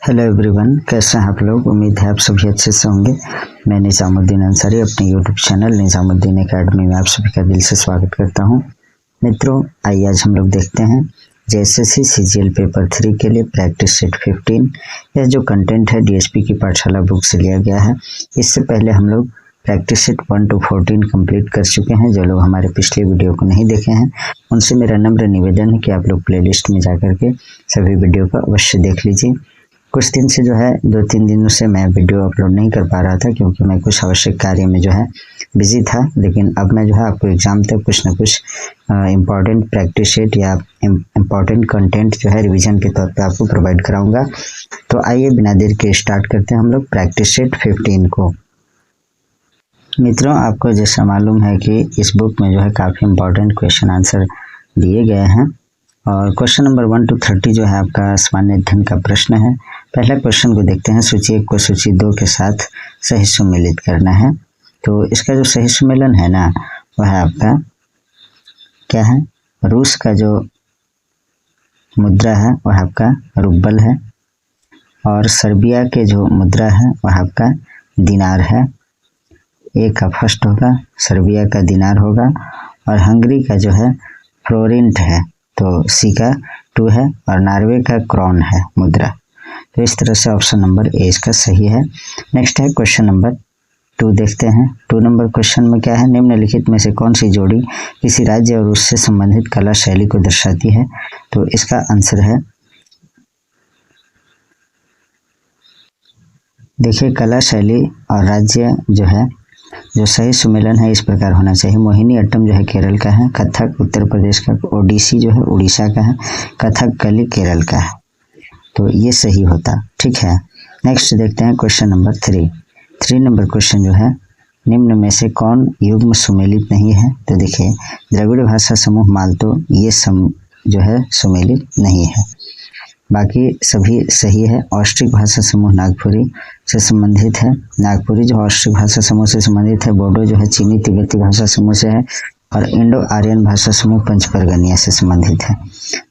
Hello everyone, कैसे हैं आप लोग। उम्मीद है आप सभी अच्छे से होंगे। मैं निजामुद्दीन अंसारी अपने यूट्यूब चैनल निजामुद्दीन एकेडमी में आप सभी का दिल से स्वागत करता हूं। मित्रों, आइए आज हम लोग देखते हैं जेएसएससी सीजीएल पेपर 3 के लिए प्रैक्टिस सेट 15। यह जो कंटेंट है डीएसपी की पाठशाला बुक से लिया गया है। इससे पहले हम लोग प्रैक्टिस सेट 1 to 14 कंप्लीट कर चुके हैं। जो लोग हमारे पिछले वीडियो को नहीं देखे हैं उनसे मेरा नम्र निवेदन है कि आप लोग प्लेलिस्ट में जाकर के सभी वीडियो को अवश्य देख लीजिए। कुछ दिन से जो है 2-3 दिनों से मैं वीडियो अपलोड नहीं कर पा रहा था क्योंकि मैं कुछ आवश्यक कार्य में जो है बिजी था। लेकिन अब मैं जो है आपको एग्जाम तक कुछ न कुछ इम्पॉर्टेंट प्रैक्टिस सेट या इम्पॉर्टेंट कंटेंट जो है रिवीजन के तौर पे आपको प्रोवाइड कराऊंगा। तो आइए बिना देर के स्टार्ट करते हैं हम लोग प्रैक्टिस सेट 15 को। मित्रों, आपको जैसा मालूम है कि इस बुक में जो है काफ़ी इम्पोर्टेंट क्वेश्चन आंसर दिए गए हैं और क्वेश्चन नंबर 1 to 30 जो है आपका सामान्य अध्ययन का प्रश्न है। पहला क्वेश्चन को देखते हैं। सूची 1 को सूची 2 के साथ सही सुमेलित करना है। तो इसका जो सही सुमेलन है ना, वह है आपका क्या है, रूस का जो मुद्रा है वह आपका रूबल है और सर्बिया के जो मुद्रा है वह आपका दिनार है। ए का फर्स्ट होगा, सर्बिया का दिनार होगा और हंगरी का जो है फ्लोरिंट है, तो सी का 2 है और नॉर्वे का क्रॉन है मुद्रा। तो इस तरह से ऑप्शन नंबर ए इसका सही है। नेक्स्ट है क्वेश्चन नंबर 2 देखते हैं। 2 नंबर क्वेश्चन में क्या है, निम्नलिखित में से कौन सी जोड़ी किसी राज्य और उससे संबंधित कला शैली को दर्शाती है। तो इसका आंसर है, देखिए कला शैली और राज्य जो है जो सही सुमेलन है इस प्रकार होना चाहिए। मोहिनी अट्टम जो है केरल का है, कथक उत्तर प्रदेश का, ओडिसी जो है उड़ीसा का है, कथक कली केरल का है। तो ये सही होता, ठीक है। नेक्स्ट देखते हैं क्वेश्चन नंबर 3 नंबर क्वेश्चन जो है, निम्न में से कौन युग्म सुमेलित नहीं है। तो देखिए द्रविड़ भाषा समूह मालतो ये जो है सुमेलित नहीं है, बाकी सभी सही है। ऑस्ट्रिक भाषा समूह नागपुरी से संबंधित है, नागपुरी जो ऑस्ट्रिक भाषा समूह से संबंधित है। बोडो जो है चीनी तिब्बती भाषा समूह से है और इंडो आर्यन भाषा समूह पंचपरगनिया से संबंधित है।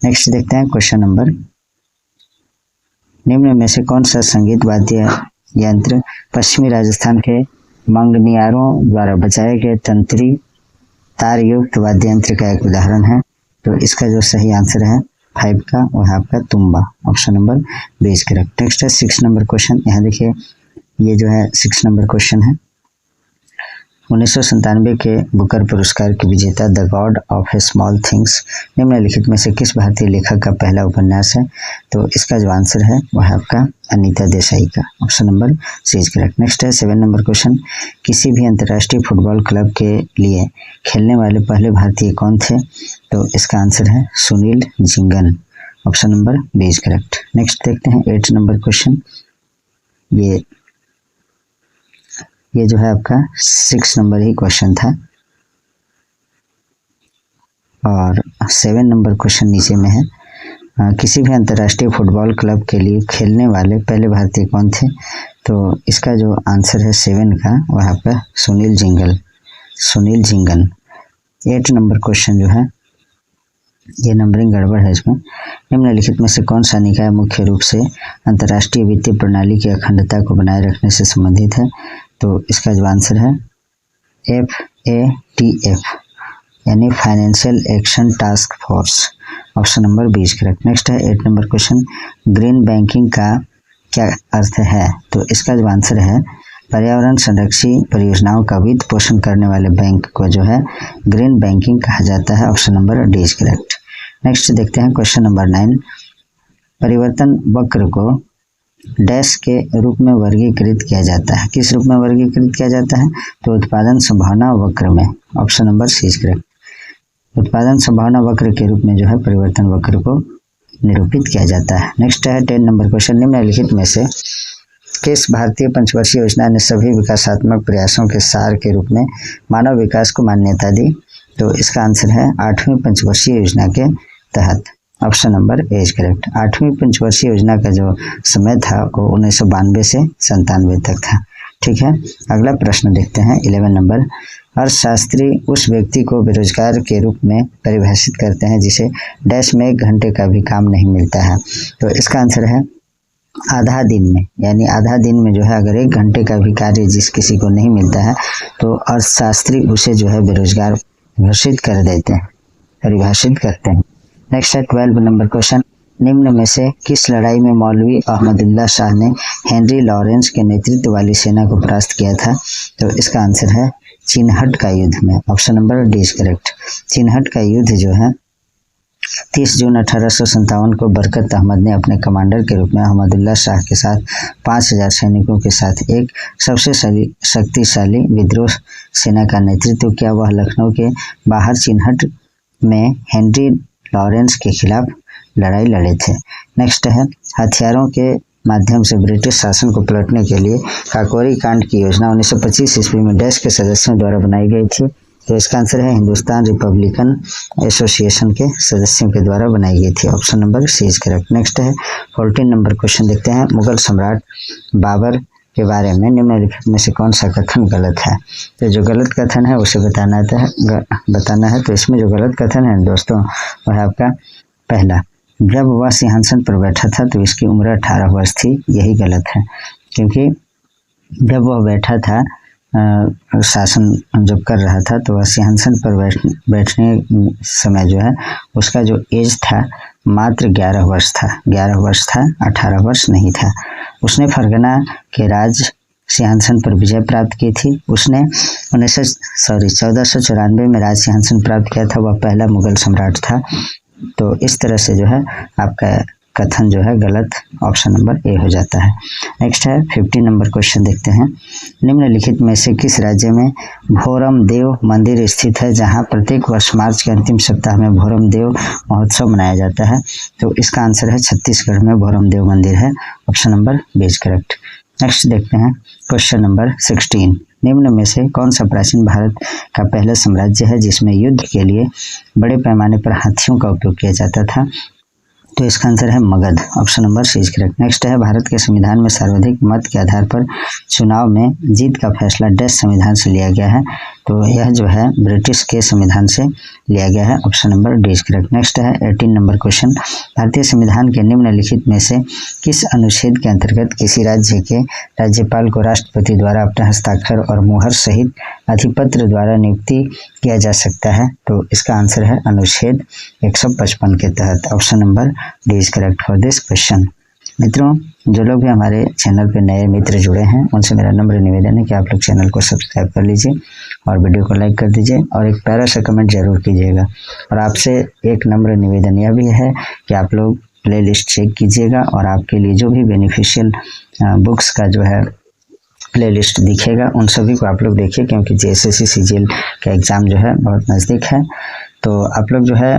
नेक्स्ट देखते हैं क्वेश्चन नंबर, निम्न में से कौन सा संगीत वाद्य यंत्र पश्चिमी राजस्थान के मंगनियारों द्वारा बजाए गए तंत्री तारयुक्त वाद्य यंत्र का एक उदाहरण है। तो इसका जो सही आंसर है 5 का, वह आपका तुम्बा, option number B is correct. Next है 6 नंबर क्वेश्चन। यहाँ देखिए ये जो है 6 नंबर क्वेश्चन है। 1997 के बुकर पुरस्कार के विजेता the God of A small things निम्नलिखित में से किस भारतीय लेखक का पहला उपन्यास है। तो इसका जो आंसर है वह आपका अनीता देसाई का, option number C is correct. Next है 7 नंबर क्वेश्चन। किसी भी अंतर्राष्ट्रीय फुटबॉल क्लब के लिए खेलने वाले पहले भारतीय कौन थे। तो इसका आंसर है Sunil Jhingan, option number B is correct. Next देखते हैं 8 नंबर क्वेश्चन। ये जो है आपका 6 नंबर ही क्वेश्चन था और 7 नंबर क्वेश्चन नीचे में है। किसी भी अंतर्राष्ट्रीय फुटबॉल क्लब के लिए खेलने वाले पहले भारतीय कौन थे। तो इसका जो आंसर है 7 का, वह आपका सुनील जिंगन। 8 नंबर क्वेश्चन जो है, ये नंबरिंग गड़बड़ है इसमें। निम्नलिखित में से कौन सा निकाय मुख्य रूप से अंतर्राष्ट्रीय वित्तीय प्रणाली की अखंडता को बनाए रखने से संबंधित है। तो इसका जो आंसर है FATF यानी financial action task force, option number B is correct. Next है 8 नंबर क्वेश्चन। ग्रीन बैंकिंग का क्या अर्थ है। तो इसका जो आंसर है पर्यावरण संरक्षी परियोजनाओं का वित्त पोषण करने वाले बैंक को जो है ग्रीन बैंकिंग कहा जाता है, option number D is correct. Next देखते हैं क्वेश्चन नंबर 9। परिवर्तन वक्र को डैश के रूप में वर्गीकृत किया जाता है। किस रूप में वर्गीकृत किया जाता है। तो उत्पादन संभावना वक्र में, option number C is correct. उत्पादन संभावना वक्र के रूप में जो है परिवर्तन वक्र को निरूपित किया जाता है। नेक्स्ट है 10 नंबर क्वेश्चन। निम्नलिखित में से किस भारतीय पंचवर्षीय योजना ने सभी विकासात्मक प्रयासों के सार के रूप में मानव विकास को मान्यता दी। तो इसका आंसर है 8वीं पंचवर्षीय योजना के तहत, option number A is correct. 8वीं पंचवर्षीय योजना का जो समय था वो 1992 से 97 तक था, ठीक है। अगला प्रश्न देखते हैं 11 नंबर। अर्थशास्त्री उस व्यक्ति को बेरोजगार के रूप में परिभाषित करते हैं जिसे डैश में 1 घंटे का भी काम नहीं मिलता है। तो इसका आंसर है आधा दिन में, यानी आधा दिन में जो है अगर 1 घंटे का भी कार्य जिस किसी को नहीं मिलता है तो अर्थशास्त्री उसे जो है बेरोजगार घोषित कर देते हैं, परिभाषित करते हैं। नेक्स्ट है 12 नंबर क्वेश्चन, निम्न में से किस लड़ाई में मौलवी अहमदुल्ला शाह ने हेनरी लॉरेंस के नेतृत्व वाली सेना को परास्त किया था? तो इसका आंसर है चिनहट का युद्ध में। Option number D is correct. Chinhat का युद्ध जो है 30 जून 1857 को बरकत अहमद ने अपने कमांडर के रूप में अहमदुल्ला शाह के साथ 5000 सैनिकों के साथ एक सबसे शक्तिशाली विद्रोह सेना का नेतृत्व किया। वह लखनऊ के बाहर चिनहट में हेनरी लॉरेंस के खिलाफ लड़ाई लड़े थे। नेक्स्ट है हथियारों के माध्यम से ब्रिटिश शासन को पलटने के लिए काकोरी कांड की योजना 1925 ईस्वी में डैश के सदस्यों द्वारा बनाई गई थी। तो इसका आंसर है हिंदुस्तान रिपब्लिकन एसोसिएशन के सदस्यों के द्वारा बनाई गई थी। Option number C is correct. Next है 14 नंबर क्वेश्चन देखते हैं, मुगल सम्राट बाबर के बारे में निम्नलिखित में से कौन सा कथन गलत है? तो जो गलत कथन है उसे बताना है। तो इसमें जो गलत कथन है दोस्तों वह है आपका पहला, जब वह सिंहासन पर बैठा था तो इसकी उम्र 18 वर्ष थी। यही गलत है, क्योंकि जब वह बैठा था शासन जब कर रहा था तो वह सिंहासन पर बैठने समय जो है उसका जो एज था मात्र 11 वर्ष था। 11 वर्ष था, 18 वर्ष नहीं था। उसने फरगना के राज सिंहासन पर विजय प्राप्त की थी। उसने 1494 में राज सिंहासन प्राप्त किया था। वह पहला मुगल सम्राट था। तो इस तरह से जो है आपका कथन जो है गलत, ऑप्शन नंबर ए हो जाता है। नेक्स्ट है 15 नंबर क्वेश्चन देखते हैं, निम्नलिखित में से किस राज्य में भोरम देव मंदिर स्थित है जहां प्रत्येक वर्ष मार्च के अंतिम सप्ताह में भोरम देव महोत्सव मनाया जाता है? तो इसका आंसर है छत्तीसगढ़ में भोरम देव मंदिर है। Option number B is correct. Next देखते हैं क्वेश्चन नंबर 16, निम्न में से कौन सा प्राचीन भारत का पहला साम्राज्य है जिसमें युद्ध के लिए बड़े पैमाने पर हाथियों का उपयोग किया जाता था? तो इसका आंसर है Magadh. Option number C is correct. Next है भारत के संविधान में सर्वाधिक मत के आधार पर चुनाव में जीत का फैसला डैश संविधान से लिया गया है? तो यह जो है ब्रिटिश के संविधान से लिया गया है। Option number D is correct. Next है 18 नंबर क्वेश्चन, भारतीय संविधान के निम्नलिखित में से किस अनुच्छेद के अंतर्गत किसी राज्य के राज्यपाल को राष्ट्रपति द्वारा अपने हस्ताक्षर और मुहर सहित अधिपत्र द्वारा नियुक्ति किया जा सकता है? तो इसका आंसर है अनुच्छेद 155 के तहत। Option number D is correct for this question. मित्रों, जो लोग भी हमारे चैनल पे नए मित्र जुड़े हैं उनसे मेरा नम्र निवेदन है कि आप लोग चैनल को सब्सक्राइब कर लीजिए और वीडियो को लाइक कर दीजिए और एक प्यारा सा कमेंट जरूर कीजिएगा। और आपसे एक नम्र निवेदन यह भी है कि आप लोग प्ले लिस्ट चेक कीजिएगा और आपके लिए जो भी बेनिफिशियल बुक्स का जो है प्ले लिस्ट दिखेगा उन सभी को आप लोग देखिए, क्योंकि JSSC CGL का एग्ज़ाम जो है बहुत नज़दीक है। तो आप लोग जो है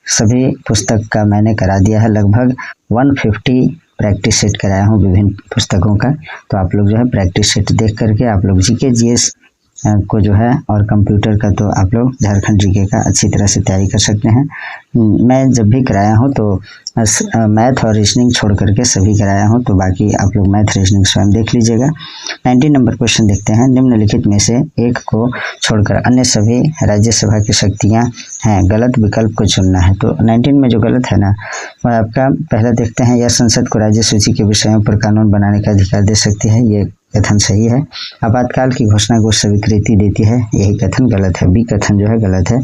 सभी पुस्तक का मैंने करा दिया है, लगभग 150 प्रैक्टिस सेट कराया हूँ विभिन्न पुस्तकों का। तो आप लोग जो है प्रैक्टिस सेट देख करके आप लोग GK GS को जो है और कंप्यूटर का तो आप लोग झारखंड GK का अच्छी तरह से तैयारी कर सकते हैं। मैं जब भी कराया हूँ तो मैथ और रीजनिंग छोड़ करके सभी कराया हूँ, तो बाकी आप लोग मैथ रीजनिंग स्वयं देख लीजिएगा। 19 नंबर क्वेश्चन देखते हैं, निम्नलिखित में से एक को छोड़कर अन्य सभी राज्यसभा की शक्तियाँ हैं, गलत विकल्प को चुनना है। तो 19 में जो गलत है ना वह आपका पहला देखते हैं, यह संसद को राज्य सूची के विषयों पर कानून बनाने का अधिकार दे सकती है। ये कथन सही है। आपातकाल की घोषणा को स्वीकृति देती है, यही कथन गलत है। बी कथन जो है गलत है।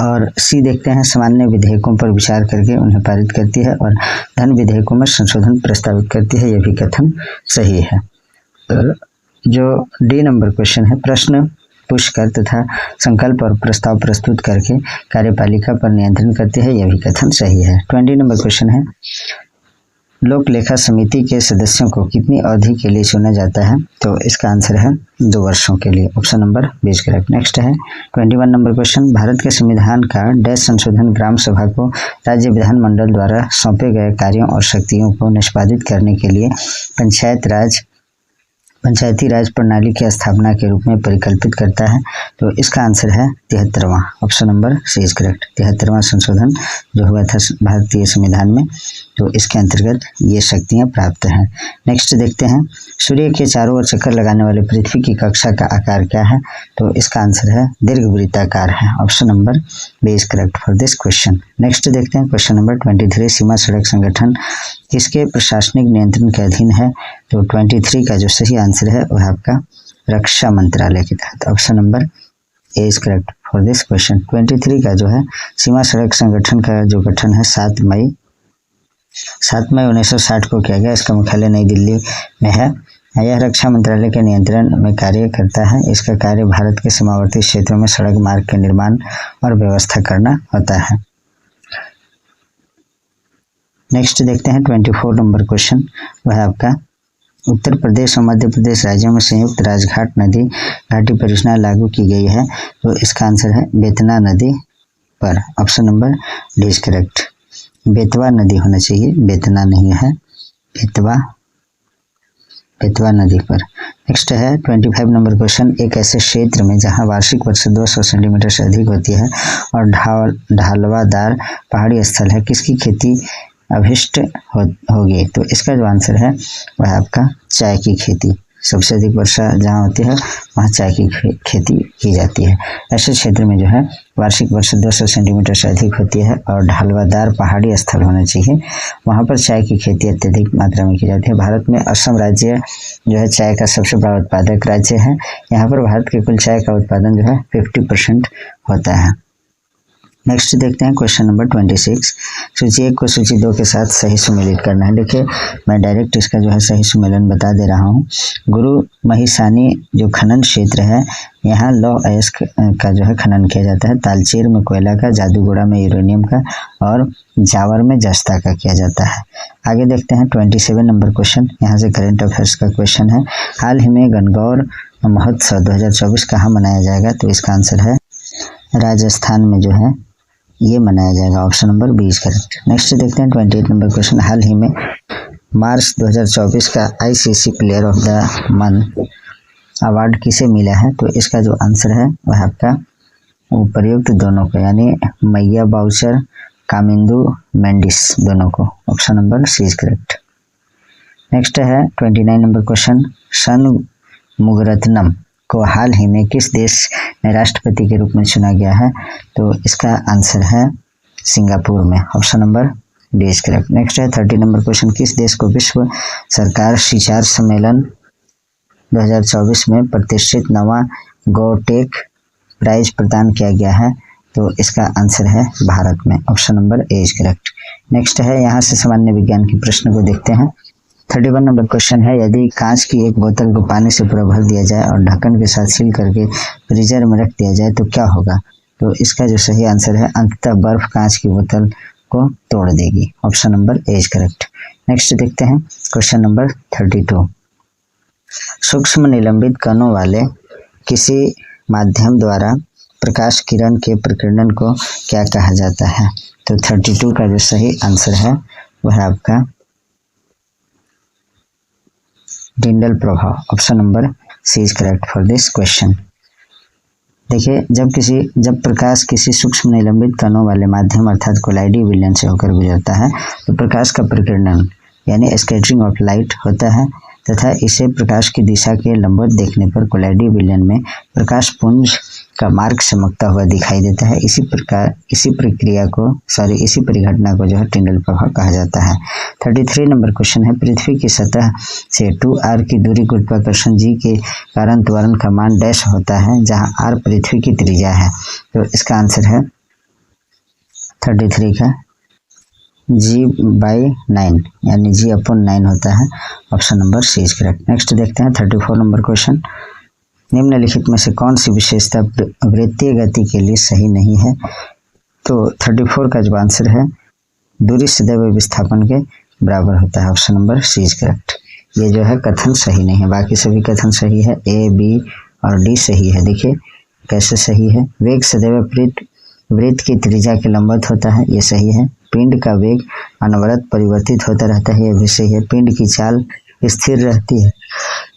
और सी देखते हैं, सामान्य विधेयकों पर विचार करके उन्हें पारित करती है और धन विधेयकों में संशोधन प्रस्तावित करती है, यह भी कथन सही है। जो डी नंबर क्वेश्चन है, प्रश्न पूछकर तथा संकल्प और प्रस्ताव प्रस्तुत करके कार्यपालिका पर नियंत्रण करती है, यह भी कथन सही है। 20 नंबर क्वेश्चन है, लोक लेखा समिति के सदस्यों को कितनी अवधि के लिए चुना जाता है? तो इसका आंसर है 2 वर्षों के लिए। Option number B is correct. Next है 21 नंबर क्वेश्चन, भारत के संविधान का डैश संशोधन ग्राम सभा को राज्य विधानमंडल द्वारा सौंपे गए कार्यों और शक्तियों को निष्पादित करने के लिए पंचायती राज प्रणाली की स्थापना के रूप में परिकल्पित करता है। तो इसका आंसर है 73वां। Option number C is correct. 73वां संशोधन जो हुआ था भारतीय संविधान में, तो इसके अंतर्गत ये शक्तियां प्राप्त हैं। नेक्स्ट देखते हैं, सूर्य के चारों ओर चक्कर लगाने वाले पृथ्वी की कक्षा का आकार क्या है? तो इसका आंसर है दीर्घवृत्ताकार है। Option number B is correct for this question. Next देखते हैं क्वेश्चन नंबर 23, सीमा सड़क संगठन किसके प्रशासनिक नियंत्रण के अधीन है? तो 23 का जो सही आंसर है वह आपका रक्षा मंत्रालय के तहत, option number A is correct for this question. 23 का जो है सीमा सड़क संगठन का जो गठन है 7 मई 1960 को किया गया। इसका मुख्यालय नई दिल्ली में है। यह रक्षा मंत्रालय के नियंत्रण में कार्य करता है। इसका कार्य भारत के सीमावर्ती क्षेत्रों में सड़क मार्ग के निर्माण और व्यवस्था करना होता है। नेक्स्ट देखते हैं 24 नंबर क्वेश्चन, वह आपका उत्तर प्रदेश और मध्य प्रदेश राज्यों में संयुक्त राजघाट नदी घाटी परियोजना लागू की गई है। तो इसका आंसर है बेतवा नदी पर, option number D is correct. Betwa नदी होना चाहिए, बेतना नहीं है, बेतवा नदी पर। नेक्स्ट है 25 नंबर क्वेश्चन, एक ऐसे क्षेत्र में जहां वार्षिक वर्षा 200 सेंटीमीटर से अधिक होती है और ढालवादार पहाड़ी स्थल है, किसकी खेती अभिष्ट होगी? तो इसका जो आंसर है वह आपका चाय की खेती। सबसे अधिक वर्षा जहाँ होती है वहाँ चाय की खेती की जाती है। ऐसे क्षेत्र में जो है वार्षिक वर्षा 200 सेंटीमीटर से अधिक होती है और ढालवादार पहाड़ी स्थल होना चाहिए, वहाँ पर चाय की खेती अत्यधिक मात्रा में की जाती है। भारत में असम राज्य जो है चाय का सबसे बड़ा उत्पादक राज्य है। यहाँ पर भारत के कुल चाय का उत्पादन जो है 50% होता है। नेक्स्ट देखते हैं क्वेश्चन नंबर 26, सूची 1 को सूची 2 के साथ सही सुमेलित करना है। देखिए मैं डायरेक्ट इसका जो है सही सुमेलन बता दे रहा हूँ। गुरु महिसानी जो खनन क्षेत्र है, यहाँ लौह अयस्क का जो है खनन किया जाता है। तालचेर में कोयला का, जादूगोड़ा में यूरेनियम का और जावर में जस्ता का किया जाता है। आगे देखते हैं 27 नंबर क्वेश्चन, यहाँ से करेंट अफेयर्स का क्वेश्चन है। हाल ही में गणगौर महोत्सव 2024 कहाँ मनाया जाएगा? तो इसका आंसर है राजस्थान में जो है ये मनाया जाएगा, option number B is correct. Next देखते हैं 28 नंबर क्वेश्चन, हाल ही में मार्च 2024 का ICC player of the month award किसे मिला है? तो इसका जो आंसर है वह आपका उपर्युक्त दोनों को, यानी मैया बाउचर, कामिंदू मेंडिस दोनों को, option number C is correct. Next है 29 नंबर क्वेश्चन, सन मुगरत्नम को हाल ही में किस देश में राष्ट्रपति के रूप में चुना गया है? तो इसका आंसर है सिंगापुर में, option number D is correct. Next है 30 नंबर क्वेश्चन, किस देश को विश्व सरकार शिचार सम्मेलन 2024 में प्रतिष्ठित नवा गोटेक प्राइज प्रदान किया गया है? तो इसका आंसर है भारत में, option number A is correct. Next है यहाँ से सामान्य विज्ञान के प्रश्न को देखते हैं। 31 नंबर क्वेश्चन है, यदि कांच की एक बोतल को पानी से पूरा भर दिया जाए और ढक्कन के साथ सील करके फ्रीजर में रख दिया जाए तो क्या होगा? तो इसका जो सही आंसर है अंततः बर्फ कांच की बोतल को तोड़ देगी, option number A is correct. Next देखते हैं क्वेश्चन नंबर 32, सूक्ष्म निलंबित कणों वाले किसी माध्यम द्वारा प्रकाश किरण के प्रकीर्णन को क्या कहा जाता है? तो 32 का जो सही आंसर है वह आपका डिंडल प्रभाव, option number C is correct for this question. देखिए जब प्रकाश किसी सूक्ष्म निलंबित कणों वाले माध्यम अर्थात कोलाइडी विलयन से होकर गुजरता है तो प्रकाश का प्रकीर्णन यानी स्कैटरिंग ऑफ लाइट होता है तथा इसे प्रकाश की दिशा के लंबवत देखने पर कोलाइडी विलयन में प्रकाश पुंज का मार्ग चमकता हुआ दिखाई देता है। इसी परिघटना को जो है टिंडल प्रभाव कहा जाता है। 33 नंबर क्वेश्चन है, पृथ्वी की सतह से 2r की दूरी गुरुत्वाकर्षण g के कारण त्वरण का मान डैश होता है जहां r पृथ्वी की त्रिज्या है। तो इसका आंसर है 33 का g/9 यानी g/9 होता है, option number C is correct. Next देखते हैं 34 नंबर क्वेश्चन, निम्नलिखित में से कौन सी विशेषता वृत्तीय गति के लिए सही नहीं है? तो 34 का जो आंसर है दूरी सदैव विस्थापन के बराबर होता है, option number C is correct. ये जो है कथन सही नहीं है, बाकी सभी कथन सही है, ए बी और डी सही है। देखिए कैसे सही है, वेग सदैव वृत्त की त्रिज्या के लंबवत होता है, ये सही है। पिंड का वेग अनवरत परिवर्तित होता रहता है, यह भी सही है। पिंड की चाल स्थिर रहती है,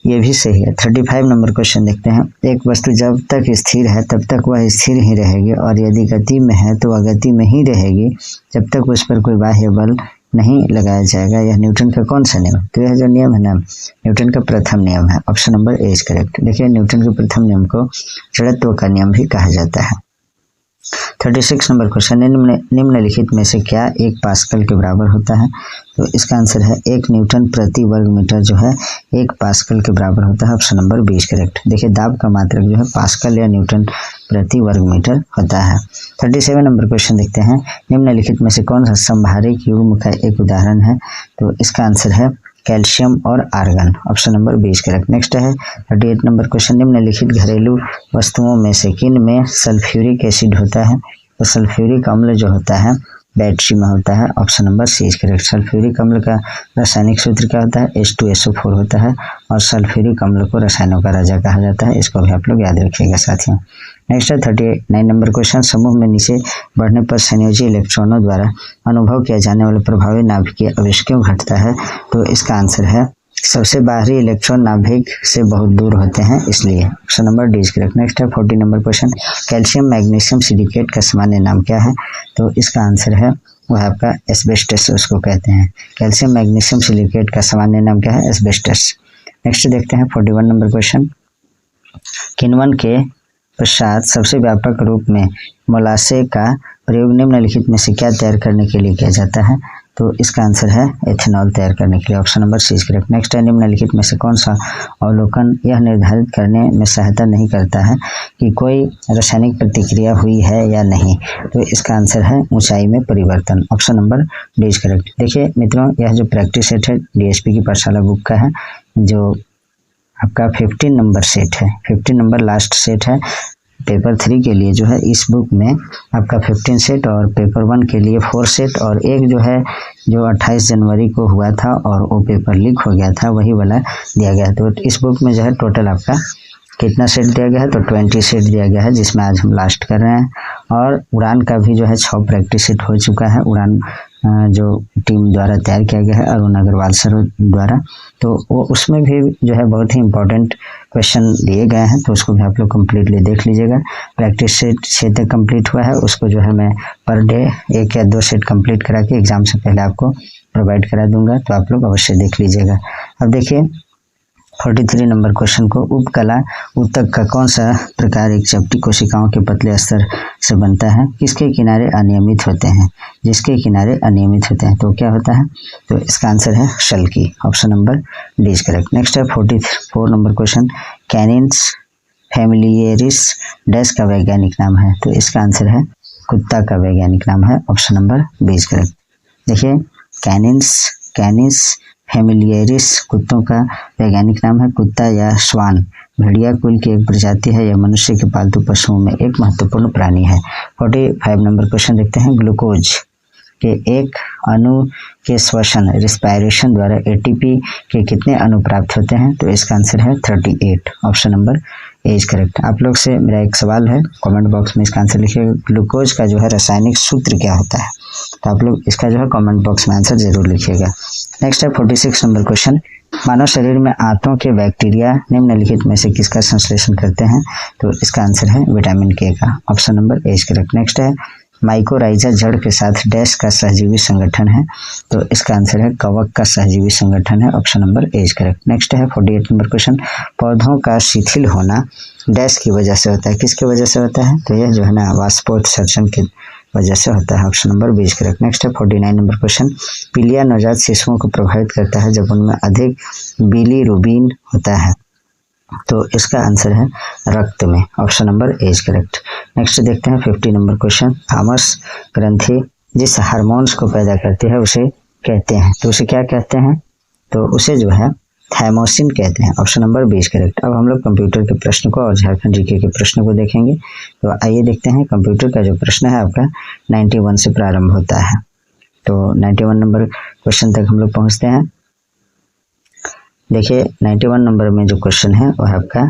ये भी सही है। 35 नंबर क्वेश्चन देखते हैं, एक वस्तु जब तक स्थिर है तब तक वह स्थिर ही रहेगी और यदि गति में है तो वह गति में ही रहेगी जब तक उस पर कोई बाह्य बल नहीं लगाया जाएगा। यह न्यूटन का कौन सा नियम? तो यह जो नियम है ना न्यूटन का प्रथम नियम है, option number A is correct. देखिए न्यूटन के प्रथम नियम को जड़त्व का नियम भी कहा जाता है। 36 नंबर क्वेश्चन, निम्नलिखित में से क्या 1 पास्कल के बराबर होता है? तो इसका आंसर है 1 न्यूटन प्रति वर्ग मीटर जो है 1 पास्कल के बराबर होता है। Option number 20 correct. देखिए दाब का मात्रक जो है पास्कल या न्यूटन प्रति वर्ग मीटर होता है। 37 नंबर क्वेश्चन देखते हैं, निम्नलिखित में से कौन सा संभारिक युग्म का एक उदाहरण है? तो इसका आंसर है कैल्शियम और argon. Option number 20 correct. Next है 38 नंबर क्वेश्चन, निम्नलिखित घरेलू वस्तुओं में से किन में सल्फ्यूरिक एसिड होता है? तो सल्फ्यूरिक अम्ल जो होता है बैटरी में होता है। Option number C is correct. Sulphuric अम्ल का रासायनिक सूत्र क्या होता है? H2SO4 होता है और सल्फ्यूरिक अम्ल को रसायनों का राजा कहा जाता है। इसको भी आप लोग याद रखिएगा साथियों। नेक्स्ट है 39 नंबर क्वेश्चन, समूह में नीचे बढ़ने पर संयोजी इलेक्ट्रॉनों द्वारा अनुभव किया जाने वाला प्रभावी नाभिकीय आवेश क्यों घटता है? तो इसका आंसर है सबसे बाहरी इलेक्ट्रॉन नाभिक से बहुत दूर होते हैं इसलिए। Option number D is correct. Next है 40 number question, calcium magnesium silicate का सामान्य नाम क्या है? तो इसका आंसर है वह आपका एस्बेस्टस उसको कहते हैं। कैल्शियम मैग्नीशियम सिलिकेट का सामान्य नाम क्या है? एस्बेस्टस। नेक्स्ट देखते हैं 41 नंबर क्वेश्चन, किण्वन के पश्चात सबसे व्यापक रूप में मोलासे का प्रयोग निम्नलिखित में से क्या तैयार करने के लिए किया जाता है? तो इसका आंसर है एथेनॉल तैयार करने के लिए। Option number C is correct. Next है निम्नलिखित में से कौन सा अवलोकन यह निर्धारित करने में सहायता नहीं करता है कि कोई रासायनिक प्रतिक्रिया हुई है या नहीं? तो इसका आंसर है ऊंचाई में परिवर्तन। Option number D is correct. देखिए मित्रों, यह जो प्रैक्टिस सेट है DSP की पाठशाला बुक का है, जो आपका 15 नंबर सेट है, 15 नंबर लास्ट सेट है पेपर 3 के लिए जो है। इस बुक में आपका 15 सेट और पेपर 1 के लिए 4 सेट और एक जो है जो 28 जनवरी को हुआ था और वो पेपर लीक हो गया था वही वाला दिया गया है। तो इस बुक में जो है टोटल आपका कितना सेट दिया गया है? तो 20 सेट दिया गया है, जिसमें आज हम लास्ट कर रहे हैं। और उड़ान का भी जो है 6 प्रैक्टिस सेट हो चुका है, उड़ान जो टीम द्वारा तैयार किया गया है अरुण अग्रवाल सर द्वारा। तो वो उसमें भी जो है बहुत ही इंपॉर्टेंट क्वेश्चन दिए गए हैं, तो उसको भी आप लोग कम्प्लीटली देख लीजिएगा। प्रैक्टिस सेट 6 तक कम्प्लीट हुआ है, उसको जो है मैं पर डे 1 या 2 सेट कम्प्लीट करा के एग्जाम से पहले आपको प्रोवाइड करा दूंगा, तो आप लोग अवश्य देख लीजिएगा। अब देखिए 43 नंबर क्वेश्चन को, उपकला ऊतक का कौन सा प्रकार एक चपटी कोशिकाओं के पतले स्तर से बनता है? किसके किनारे अनियमित होते हैं? जिसके किनारे अनियमित होते हैं। तो क्या होता है? तो इसका आंसर है Shalki. Option number D is correct. Next है 44 नंबर क्वेश्चन, कैनिन्स फैमिलियरिस डैश का वैज्ञानिक नाम है? तो इसका आंसर है कुत्ता का वैज्ञानिक नाम है। Option number B is correct. देखिए कैनिस फैमिलियरिस कुत्तों का वैज्ञानिक नाम है। कुत्ता या श्वान भेड़िया कुल की एक प्रजाति है। यह मनुष्य के पालतू पशुओं में एक महत्वपूर्ण प्राणी है। 45 नंबर क्वेश्चन देखते हैं, ग्लूकोज के एक अणु के श्वसन रिस्पायरेशन द्वारा ATP के कितने अणु प्राप्त होते हैं? तो इसका आंसर है 38। Option number A is correct. आप लोग से मेरा एक सवाल है, कमेंट बॉक्स में इसका आंसर लिखिएगा, ग्लूकोज का जो है रासायनिक सूत्र क्या होता है? तो आप लोग इसका जो है कमेंट बॉक्स में आंसर जरूर लिखिएगा। नेक्स्ट है 46 नंबर क्वेश्चन, मानव शरीर में आंतों के बैक्टीरिया निम्नलिखित में से किसका संश्लेषण करते हैं? तो इसका आंसर है विटामिन के का। Option number A is correct. Next है माइकोराइजा जड़ के साथ डैश का सहजीवी संगठन है? तो इसका आंसर है कवक का सहजीवी संगठन है। Option number A is correct. Next है 48 नंबर क्वेश्चन, पौधों का शिथिल होना डैश की वजह से होता है? किसकी वजह से होता है? तो यह जो है ना वाष्पोत्सर्जन की वजह से होता है। Option number B is correct. Next है 49 नंबर क्वेश्चन, पीलिया नवजात शिशुओं को प्रभावित करता है जब उनमें अधिक बिलीरुबिन होता है? तो इसका आंसर है रक्त में। Option number A is correct. Next देखते हैं 50 नंबर क्वेश्चन, थामस ग्रंथि जिस हार्मोन्स को पैदा करती है उसे कहते हैं? तो उसे क्या कहते हैं? तो उसे जो है थाइमोसिन कहते हैं। Option number B is correct. अब हम लोग कंप्यूटर के प्रश्न को और झारखंड जीके के प्रश्न को देखेंगे। तो आइए देखते हैं, कंप्यूटर का जो प्रश्न है आपका 91 से प्रारंभ होता है। तो 91 नंबर क्वेश्चन तक हम लोग पहुंचते हैं। देखिए 91 नंबर में जो क्वेश्चन है वह आपका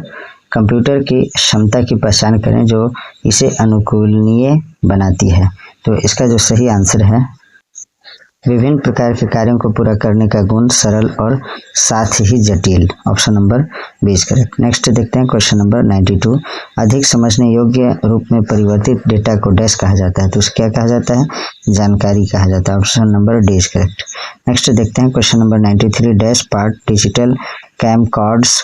कंप्यूटर की क्षमता की पहचान करें जो इसे अनुकूलनीय बनाती है। तो इसका जो सही आंसर है विभिन्न प्रकार के कार्यों को पूरा करने का गुण, सरल और साथ ही जटिल। Option number 20 correct. नेक्स्ट देखते हैं क्वेश्चन नंबर 92, अधिक समझने योग्य रूप में परिवर्तित डेटा को डैश कहा जाता है? तो उसे क्या कहा जाता है? जानकारी कहा जाता है। Option number D is correct. Next देखते हैं question number 93, dash part digital camcorders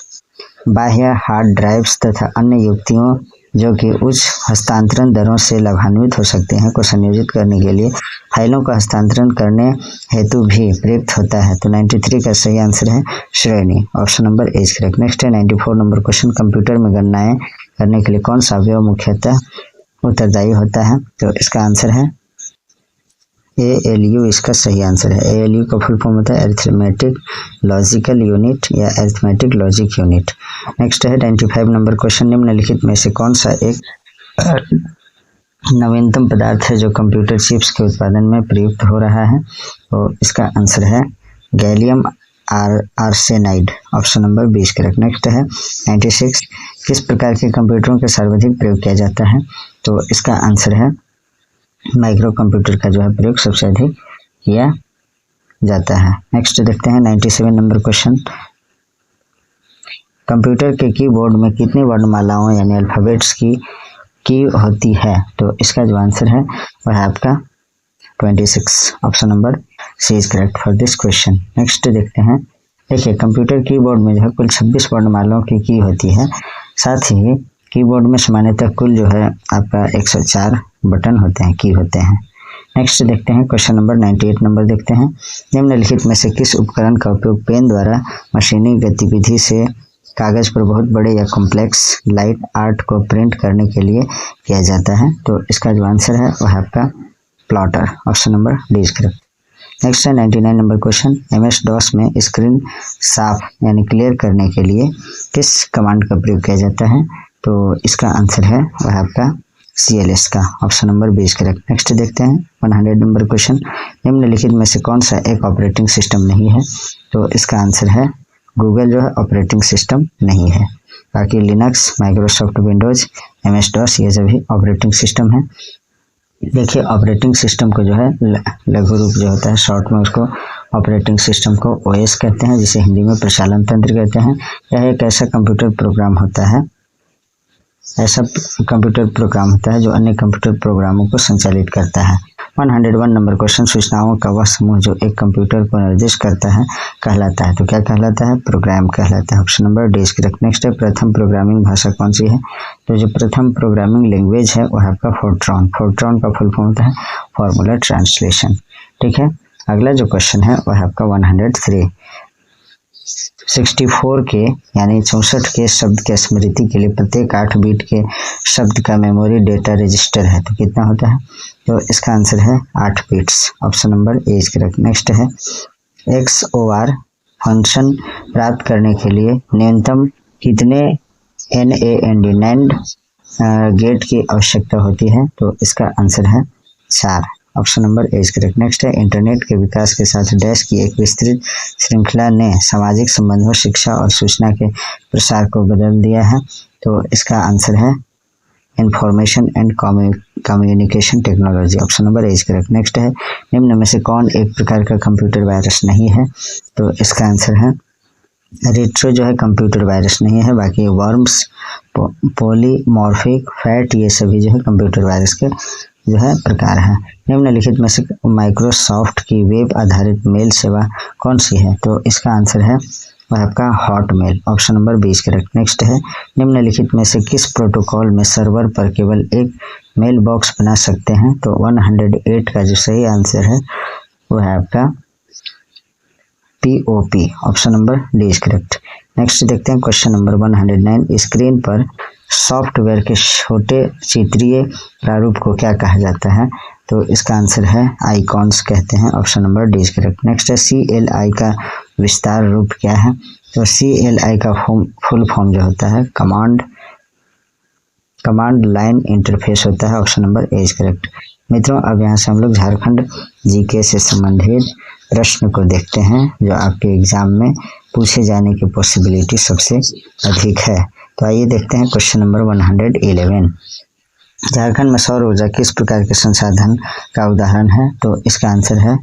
बाह्य हार्ड ड्राइव्स तथा अन्य युक्तियों जो कि उच्च हस्तांतरण दरों से लाभान्वित हो सकते हैं को संयोजित करने के लिए फाइलों का हस्तांतरण करने हेतु भी प्रयुक्त होता है। तो 93 का सही आंसर है श्रेणी, option number A is correct. Next है 94 नंबर क्वेश्चन, कंप्यूटर में गणनाएं करने के लिए कौन सा अवयव मुख्यतः उत्तरदायी होता है? तो इसका आंसर है ALU, इसका सही आंसर है। ALU का फुल फॉर्म होता है अरिथमेटिक लॉजिकल यूनिट या अरिथमेटिक लॉजिक यूनिट। नेक्स्ट है 95 नंबर क्वेश्चन, निम्नलिखित में से कौन सा एक नवीनतम पदार्थ है जो कंप्यूटर चिप्स के उत्पादन में प्रयुक्त हो रहा है? तो इसका आंसर है gallium arsenide, option number 20 correct. Next है 96, किस प्रकार के कंप्यूटरों का सर्वाधिक प्रयोग किया जाता है? तो इसका आंसर है माइक्रो कंप्यूटर का जो है प्रयोग सबसे अधिक किया जाता है। नेक्स्ट देखते हैं 97 नंबर क्वेश्चन, कंप्यूटर के कीबोर्ड में कितनी वर्णमालाओं यानी अल्फाबेट्स की होती है? तो इसका जो आंसर है वह है आपका 26, option number C is correct for this question. Next देखते हैं, देखिए कंप्यूटर कीबोर्ड में जो है कुल 26 वर्णमालाओं की होती है, साथ ही कीबोर्ड में सामान्यतः कुल जो है आपका 104 बटन होते हैं, की होते हैं। नेक्स्ट देखते हैं क्वेश्चन नंबर 98 नंबर देखते हैं, निम्नलिखित में से किस उपकरण का उपयोग पेन द्वारा मशीनी गतिविधि से कागज पर बहुत बड़े या कॉम्प्लेक्स लाइट आर्ट को प्रिंट करने के लिए किया जाता है? तो इसका जो आंसर है वह आपका plotter, option number D is correct. Next है 99 नंबर क्वेश्चन, MS DOS में स्क्रीन साफ यानी क्लियर करने के लिए किस कमांड का प्रयोग किया जाता है? तो इसका आंसर है वह आपका CLS का, ऑप्शन नंबर 20 करेक्ट। नेक्स्ट देखते हैं 100 नंबर क्वेश्चन, निम्नलिखित में से कौन सा एक ऑपरेटिंग सिस्टम नहीं है? तो इसका आंसर है गूगल जो है ऑपरेटिंग सिस्टम नहीं है। बाकी Linux, Microsoft Windows, MS DOS ये सभी ऑपरेटिंग सिस्टम है। देखिए ऑपरेटिंग सिस्टम को जो है लघु रूप जो होता है शॉर्ट में उसको ऑपरेटिंग सिस्टम को OS कहते हैं, जिसे हिंदी में प्रचालन तंत्र कहते हैं। यह एक ऐसा कंप्यूटर प्रोग्राम होता है, ऐसा कंप्यूटर प्रोग्राम होता है जो अन्य कंप्यूटर प्रोग्रामों को संचालित करता है। 101 नंबर क्वेश्चन, सूचनाओं का वह समूह जो एक कंप्यूटर को निर्दिष्ट करता है कहलाता है? तो क्या कहलाता है? प्रोग्राम कहलाता है, option number D is correct. Next है प्रथम प्रोग्रामिंग भाषा कौन सी है? तो जो प्रथम प्रोग्रामिंग लैंग्वेज है वह आपका फोर्ट्रॉन। फोर्ट्रॉन का फुल फॉर्म होता है फॉर्मूला ट्रांसलेशन। ठीक है, अगला जो क्वेश्चन है वह आपका 103, 64 के यानी 64 के शब्द के स्मृति के लिए प्रत्येक 8 बीट के शब्द का मेमोरी डेटा रजिस्टर है, तो कितना होता है? तो इसका आंसर है 8 bits, option number A is correct. Next है XOR फंक्शन प्राप्त करने के लिए न्यूनतम कितने NAND गेट की आवश्यकता होती है? तो इसका आंसर है 4, option number A is correct. Next है इंटरनेट के विकास के साथ डैश की एक विस्तृत श्रृंखला ने सामाजिक संबंधों, शिक्षा और सूचना के प्रसार को बदल दिया है, तो इसका आंसर है information and communication technology, option number A is correct. Next है निम्न में से कौन एक प्रकार का कंप्यूटर वायरस नहीं है? तो इसका आंसर है रेट्रो जो है कंप्यूटर वायरस नहीं है, बाकी वर्म्स, पॉलीमॉर्फिक, फैट ये सभी जो है कंप्यूटर वायरस के जो है प्रकार है। निम्नलिखित में से माइक्रोसॉफ्ट की वेब आधारित मेल सेवा कौन सी है? तो इसका आंसर है वह आपका Hotmail, option number 20 correct. Next है निम्नलिखित में से किस प्रोटोकॉल में सर्वर पर केवल एक मेल बॉक्स बना सकते हैं? तो 108 का जो सही आंसर है वह है आपका POP, option number D is correct. Next देखते हैं क्वेश्चन नंबर 109, स्क्रीन पर सॉफ्टवेयर के छोटे चित्रीय प्रारूप को क्या कहा जाता है? तो इसका आंसर है आइकॉन्स कहते हैं, option number D is correct. Next है CLI का विस्तार रूप क्या है? तो CLI का फुल फॉर्म जो होता है कमांड लाइन इंटरफेस होता है, option number A is correct. मित्रों अब यहाँ से हम लोग झारखंड GK से संबंधित प्रश्न को देखते हैं जो आपके एग्जाम में पूछे जाने की पॉसिबिलिटी सबसे अधिक है। तो आइए देखते हैं क्वेश्चन नंबर 111, झारखंड में सौर ऊर्जा किस प्रकार के संसाधन का उदाहरण है? तो इसका आंसर है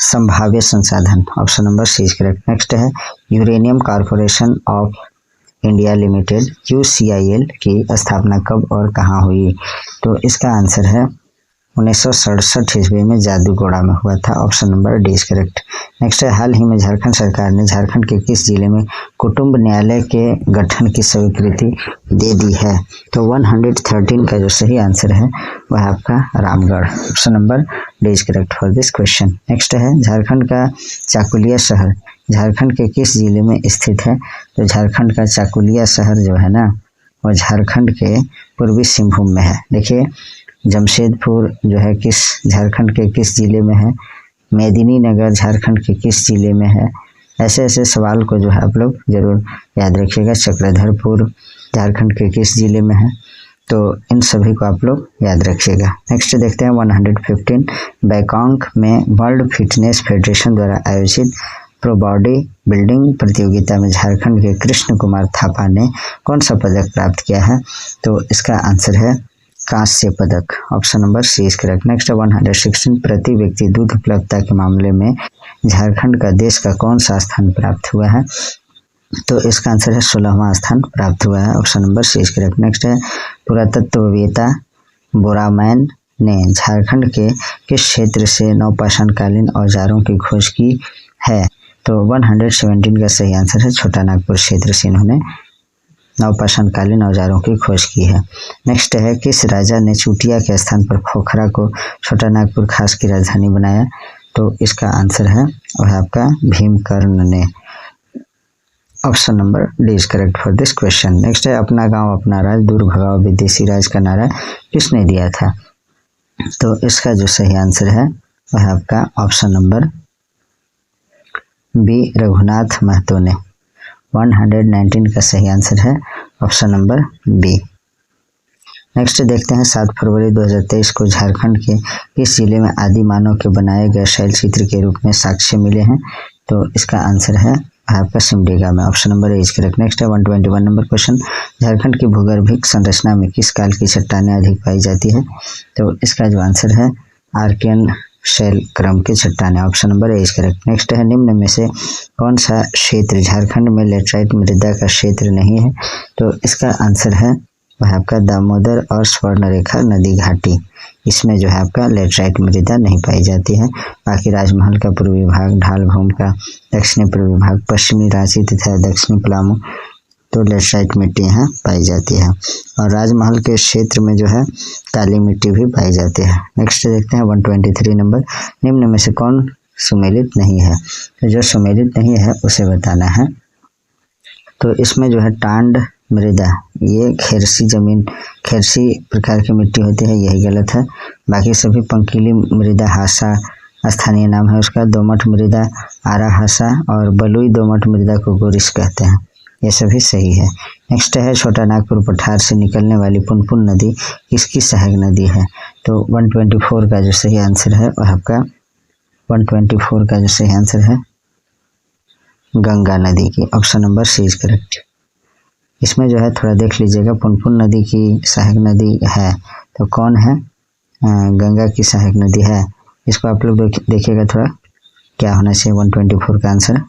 संभाव्य संसाधन, option number C is correct. Next है uranium corporation of India limited UCIL की स्थापना कब और कहाँ हुई? तो इसका आंसर है 1967 ईस्वी में जादूगोड़ा में हुआ था। Option number D is correct. Next है, हाल ही में झारखंड सरकार ने झारखंड के किस जिले में कुटुंब न्यायालय के गठन की स्वीकृति दे दी है? तो 113 का जो सही आंसर है वह आपका Ramgarh. Option number D is correct for this question. Next है, झारखंड का चाकुलिया शहर झारखंड के किस जिले में स्थित है? तो झारखंड का चाकुलिया शहर जो है ना वो झारखंड के पूर्वी सिंहभूम में है। देखिए, जमशेदपुर जो है किस झारखंड के किस जिले में है? मेदिनीनगर झारखंड के किस जिले में है? ऐसे ऐसे सवाल को जो है आप लोग जरूर याद रखिएगा। चक्रधरपुर झारखंड के किस जिले में है? तो इन सभी को आप लोग याद रखिएगा। नेक्स्ट देखते हैं 115 बैंकॉक में वर्ल्ड फिटनेस फेडरेशन द्वारा आयोजित प्रो बॉडी बिल्डिंग प्रतियोगिता में झारखंड के कृष्ण कुमार थापा ने कौन सा पदक प्राप्त किया है? तो इसका आंसर है कांस्य पदक। Option number C is correct. Next 116 प्रति व्यक्ति दूध उपलब्धता के मामले में झारखंड का देश का कौन सा स्थान प्राप्त हुआ है? तो इसका आंसर है 16वां स्थान प्राप्त हुआ है। Option number C is correct. Next है, पुरातत्ववेत्ता बोरामैन ने झारखंड के किस क्षेत्र से नवपाषाणकालीन औजारों की खोज की है? तो 117 का सही आंसर है छोटा नागपुर क्षेत्र से इन्होंने नवपाषाणकालीन औजारों की खोज की है। नेक्स्ट है, किस राजा ने चुटिया के स्थान पर पोखरा को छोटा नागपुर खास की राजधानी बनाया? तो इसका आंसर है वह आपका भीमकर्ण ने। Option number D is correct for this question. Next है, अपना गांव अपना राज दूर भगाओ विदेशी राज का नारा किसने दिया था? तो इसका जो सही आंसर है वह आपका option number B Raghunath Mahto ने। 119 का सही आंसर है ऑप्शन नंबर बी। नेक्स्ट देखते हैं, 7 फरवरी 2023 को झारखंड के किस जिले में आदि मानव के बनाए गए शैल चित्र के रूप में साक्ष्य मिले हैं? तो इसका आंसर है आपका सिमडेगा में। Option number A is correct. Next है 121 नंबर क्वेश्चन, झारखंड की भूगर्भिक संरचना में किस काल की चट्टानें अधिक पाई जाती है? तो इसका जो आंसर है आर्कियन शैल क्रम की चट्टानें। Option number A is correct. Next है, निम्न में से कौन सा क्षेत्र झारखंड में लेटराइट मृदा का क्षेत्र नहीं है? तो इसका आंसर है वह आपका दामोदर और स्वर्णरेखा नदी घाटी। इसमें जो है आपका लेटराइट मृदा नहीं पाई जाती है। बाकी राजमहल का पूर्वी भाग, ढाल भूमि का दक्षिणी पूर्वी भाग, पश्चिमी रांची तथा दक्षिणी पलामू तो लेटराइट मिट्टी यहाँ पाई जाती है। और राजमहल के क्षेत्र में जो है काली मिट्टी भी पाई जाती है। नेक्स्ट देखते हैं 123 नंबर, निम्न में से कौन सुमेलित नहीं है? तो जो सुमेलित नहीं है उसे बताना है। तो इसमें जो है टांड मृदा, ये खेरसी जमीन, खेरसी प्रकार की मिट्टी होती है, यही गलत है। बाकी सभी पंकीली मृदा, हासा स्थानीय नाम है उसका, दोमट मृदा आरा हासा और बलुई दोमट मृदा को गोरिस कहते हैं, ये सभी सही है। नेक्स्ट है, छोटा नागपुर पठार से निकलने वाली पुनपुन नदी किसकी सहायक नदी है? तो 124 का जो सही आंसर है वह आपका 124 का जो सही आंसर है गंगा नदी की। Option number C is correct. इसमें जो है थोड़ा देख लीजिएगा, पुनपुन नदी की सहायक नदी है तो कौन है? गंगा की सहायक नदी है। इसको आप लोग देखिएगा थोड़ा क्या होना चाहिए 124 का आंसर,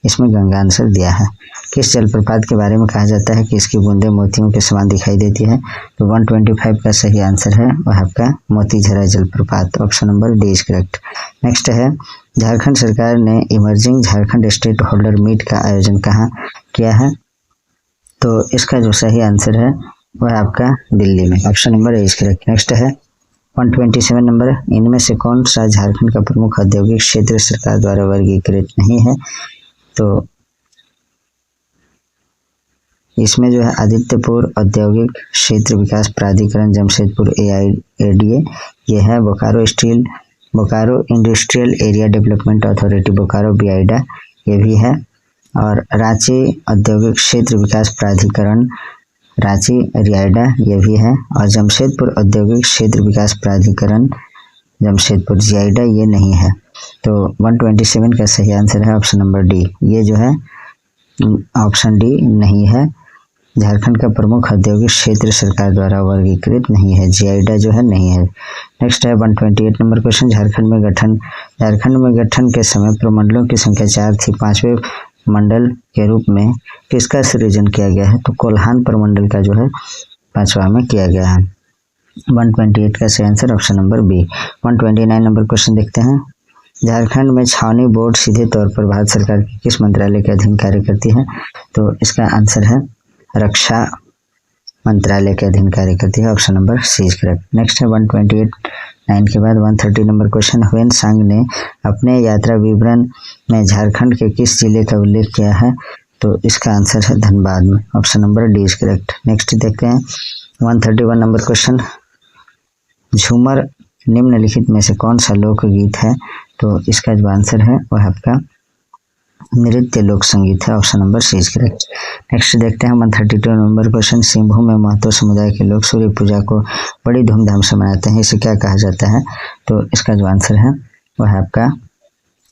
इसमें गंगा आंसर दिया है। किस जलप्रपात के बारे में कहा जाता है कि इसकी बूंदें मोतियों के समान दिखाई देती है? तो 125 का सही आंसर है वह आपका मोतीझरा जलप्रपात। Option number D is correct. Next है, झारखंड सरकार ने emerging Jharkhand state holder meet का आयोजन कहाँ किया है? तो इसका जो सही आंसर है वह आपका दिल्ली में। Option number A is correct. Next है 127 नंबर, इनमें से कौन सा झारखंड का प्रमुख औद्योगिक क्षेत्र सरकार द्वारा वर्गीकृत नहीं है? तो इसमें जो है आदित्यपुर औद्योगिक क्षेत्र विकास प्राधिकरण जमशेदपुर AIADA ये है, Bokaro industrial area development authority Bokaro BIDA ये भी है, और रांची औद्योगिक क्षेत्र विकास प्राधिकरण रांची RIADA ये भी है, और जमशेदपुर औद्योगिक क्षेत्र विकास प्राधिकरण जमशेदपुर JIDA ये नहीं है। तो 127 का सही आंसर है ऑप्शन नंबर डी। ये जो है ऑप्शन डी नहीं है, झारखंड का प्रमुख औद्योगिक क्षेत्र सरकार द्वारा वर्गीकृत नहीं है, JIDA जो है नहीं है। नेक्स्ट है 128 नंबर क्वेश्चन, झारखंड में गठन के समय प्रमंडलों की संख्या 4 थी, 5वें मंडल के रूप में किसका सृजन किया गया है? तो कोल्हान प्रमंडल का जो है 5वां में किया गया है। 128 का सही answer option number B. 129 number question देखते हैं। झारखंड में छावनी बोर्ड सीधे तौर पर भारत सरकार के किस मंत्रालय के अधीन कार्य करती है? तो इसका आंसर है रक्षा मंत्रालय के अधीन कार्य करती है, option number C is correct. Next है 129 के बाद 130 नंबर क्वेश्चन। ह्वेनसांग ने अपने यात्रा विवरण में झारखंड के किस जिले का उल्लेख किया है? तो इसका आंसर है धनबाद में, option number D is correct. Next देखते हैं 131 नंबर क्वेश्चन। झूमर निम्नलिखित में से कौन सा लोकगीत है? तो इसका जो आंसर है वह आपका नृत्य लोक संगीत है, option number C is correct. Next देखते हैं 132 नंबर क्वेश्चन। सिंहभूम में महतो समुदाय के लोग सूर्य पूजा को बड़ी धूमधाम से मनाते हैं, इसे क्या कहा जाता है? तो इसका जो आंसर है वह आपका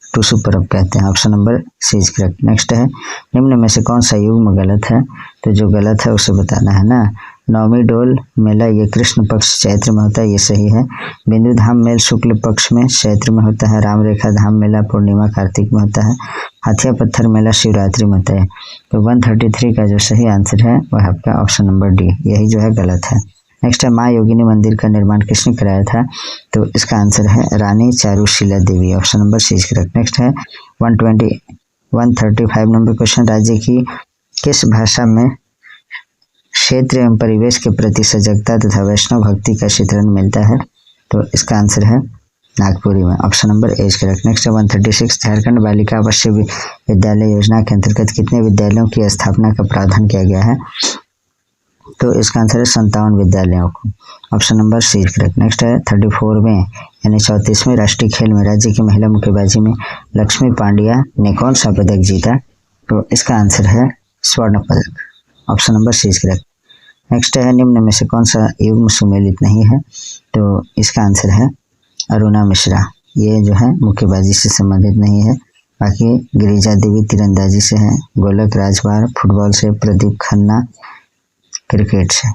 टूसू पर्व कहते हैं, option number C is correct. Next है निम्न में से कौन सा युग्म गलत है? तो जो गलत है उसे बताना है ना। नवमी डोल मेला ये कृष्ण पक्ष चैत्र में होता है, ये सही है। बिंदु धाम मेल शुक्ल पक्ष में चैत्र में होता है। राम रेखा धाम मेला पूर्णिमा कार्तिक में होता है। हाथिया पत्थर मेला शिवरात्रि में होता है। तो 133 का जो सही आंसर है वह आपका ऑप्शन नंबर डी, यही जो है गलत है। नेक्स्ट है माँ योगिनी मंदिर का निर्माण किसने कराया था? तो इसका आंसर है Rani Charushila Devi, option number C is correct. Next है 135 नंबर क्वेश्चन। राज्य की किस भाषा में क्षेत्र एवं परिवेश के प्रति सजगता तथा वैष्णव भक्ति का चित्रण मिलता है? तो इसका आंसर है नागपुरी में, option number A is correct. Next है 136। झारखंड बालिका आवासीय विद्यालय योजना के अंतर्गत कितने विद्यालयों की स्थापना का प्रावधान किया गया है? तो इसका आंसर है 57 विद्यालयों को, option number C is correct. Next है 34वें यानी 34वें राष्ट्रीय खेल में राज्य की महिला मुक्केबाजी में लक्ष्मी पांड्या ने कौन सा पदक जीता? तो इसका आंसर है स्वर्ण पदक, option number C is correct. Next है निम्न में से कौन सा युग्म सुमेलित नहीं है? तो इसका आंसर है अरुणा मिश्रा, ये जो है मुक्केबाजी से संबंधित नहीं है। बाकी गिरिजा देवी तीरंदाजी से है, गोलक राजवार फुटबॉल से, प्रदीप खन्ना क्रिकेट से।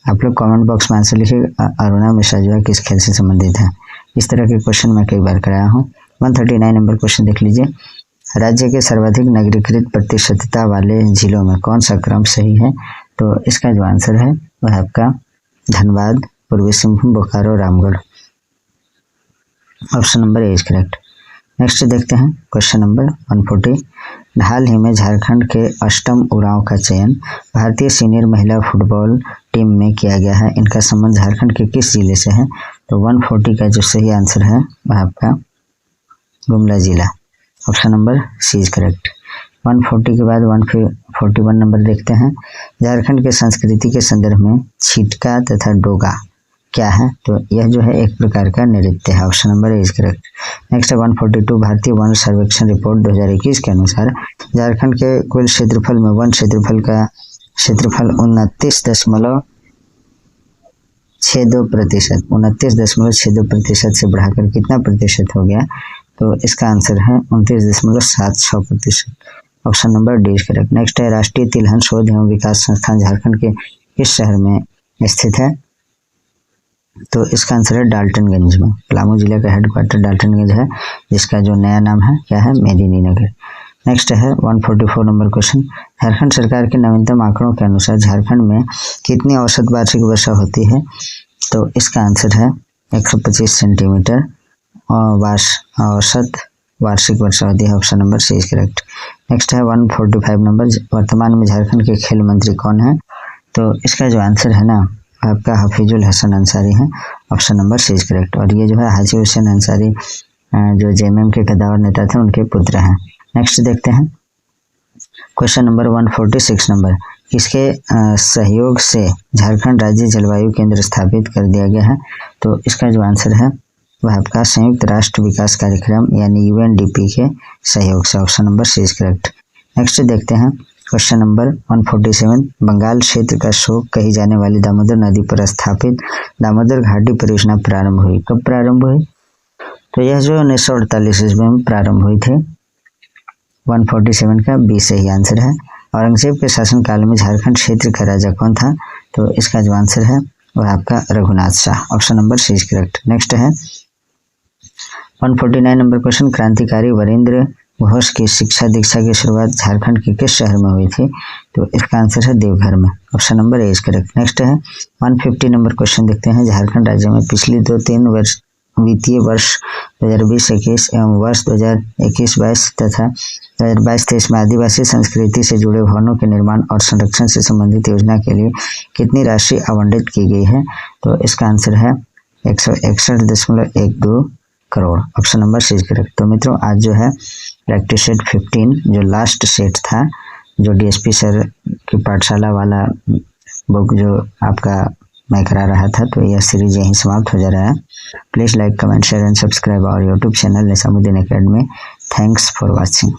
आप लोग कमेंट बॉक्स में आंसर लिखिए अरुणा मिश्रा जो है किस खेल से संबंधित है। इस तरह के क्वेश्चन मैं कई बार कराया हूँ। 139 नंबर क्वेश्चन देख लीजिए। राज्य के सर्वाधिक नगरीकृत प्रतिशतता वाले जिलों में कौन सा क्रम सही है? तो इसका जो आंसर है वह आपका धनबाद, पूर्वी Singhbhum, Bokaro, Ramgarh, option number A is correct. Next देखते हैं क्वेश्चन नंबर 140। हाल ही में झारखंड के अष्टम उरांव का चयन भारतीय सीनियर महिला फुटबॉल टीम में किया गया है, इनका संबंध झारखंड के किस जिले से है? तो 140 का जो सही आंसर है वह आपका गुमला जिला, option number C is correct. 140 के बाद 141 नंबर देखते हैं। झारखंड के संस्कृति के संदर्भ में छिटका तथा डोगा क्या है? तो यह जो है एक प्रकार का नृत्य है, option number A is correct. Next है 142। भारतीय वन सर्वेक्षण रिपोर्ट 2021 के अनुसार झारखंड के कुल क्षेत्रफल में वन क्षेत्रफल का क्षेत्रफल 29.62% से बढ़ाकर कितना प्रतिशत हो गया? तो इसका आंसर है 29.76%, option number D is correct. Next है राष्ट्रीय तिलहन शोध एवं विकास संस्थान झारखंड के किस शहर में स्थित है? तो इसका आंसर है डाल्टनगंज में। पलामू जिले का हेडक्वार्टर डाल्टनगंज है, जिसका जो नया नाम है क्या है? मेदिनीनगर। नेक्स्ट है 144 नंबर क्वेश्चन। झारखंड सरकार के नवीनतम आंकड़ों के अनुसार झारखंड में कितनी औसत वार्षिक वर्षा होती है? तो इसका आंसर है 125 सेंटीमीटर और औसत वार्षिक वर्षा होती है, option number C is correct. Next है 145 नंबर। वर्तमान में झारखंड के खेल मंत्री कौन है? तो इसका जो आंसर है ना आपका हफीजुल हसन अंसारी है, option number C is correct. और ये जो है हाजी हुसैन अंसारी जो जेएमएम के कद्दावर नेता थे उनके पुत्र हैं। नेक्स्ट देखते हैं क्वेश्चन नंबर 146 नंबर। किसके सहयोग से झारखंड राज्य जलवायु केंद्र स्थापित कर दिया गया है? तो इसका जो आंसर है वह आपका संयुक्त राष्ट्र विकास कार्यक्रम यानी यूएनडीपी के सहयोग से, option number C is correct. Next देखते हैं क्वेश्चन नंबर 147। बंगाल क्षेत्र का शोक कही जाने वाली दामोदर नदी पर स्थापित दामोदर घाटी परियोजना प्रारंभ हुई, कब प्रारंभ हुई? तो यह जो 1948 ईस्वी में प्रारंभ हुई थी। 147 का बी सही आंसर है। औरंगजेब के शासनकाल में झारखंड क्षेत्र का राजा कौन था? तो इसका जो आंसर है वह आपका Raghunath Shah, option number C is correct. Next है 149 नंबर क्वेश्चन। क्रांतिकारी वरिंद्र घोष की शिक्षा दीक्षा की शुरुआत झारखंड के किस शहर में हुई थी? तो इसका आंसर है देवघर में। Option number A is correct. Next है 150 नंबर क्वेश्चन देखते हैं। झारखंड राज्य में पिछली 2-3 वर्ष वित्तीय वर्ष 2020-21 एवं वर्ष 2021-22 तथा 2022-23 में आदिवासी संस्कृति से जुड़े भवनों के निर्माण और संरक्षण से संबंधित योजना के लिए कितनी राशि आवंटित की गई है? तो इसका आंसर है 161.12 crore. Option number C correct. तो मित्रों आज जो है प्रैक्टिस सेट 15 जो लास्ट सेट था, जो डीएसपी सर की पाठशाला वाला बुक जो आपका मैं करा रहा था, तो यह सीरीज यहीं समाप्त हो जा रहा है। Please like, comment, share and subscribe our YouTube channel Nizamuddin academy. Thanks for watching.